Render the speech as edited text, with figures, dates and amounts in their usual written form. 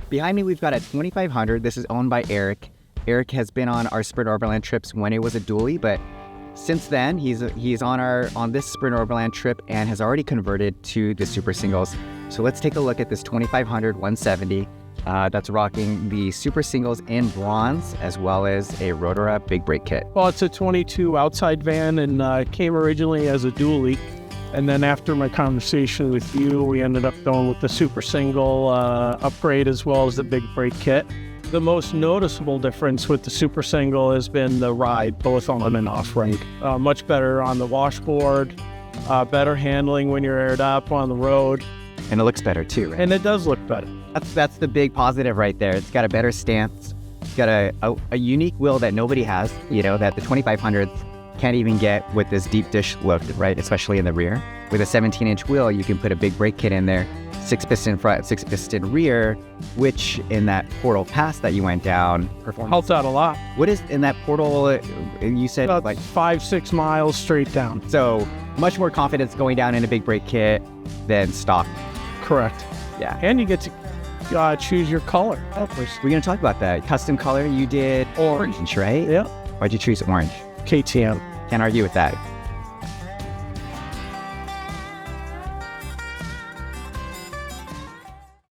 Behind me, we've got a 2500. This is owned by Eric. Eric has been on our Sprinter Overland trips when it was a dually, but since then, he's on this Sprinter Overland trip and has already converted to the super singles. So let's take a look at this 2500 170 that's rocking the super singles in bronze as well as a Rotora big brake kit. Well, it's a 22 outside van and came originally as a dually. And then after my conversation with you, we ended up going with the super single upgrade as well as the big brake kit. The most noticeable difference with the super single has been the ride, both on and off rank. Much better on the washboard, better handling when you're aired up on the road. And it looks better too, right? And it does look better. That's the big positive right there. It's got a better stance. It's got a unique wheel that nobody has, that the 2500s can't even get with this deep dish look, right? Especially in the rear. With a 17-inch wheel, you can put a big brake kit in there, 6-piston front, 6-piston rear, which in that portal pass that you went down, helped out a lot. What is in that portal? You said about 5-6 miles straight down. So much more confidence going down in a big brake kit than stock. Correct. Yeah. And you get to choose your color. We're going to talk about that. Custom color, you did orange, right? Yeah. Why'd you choose orange? KTM. Can't argue with that.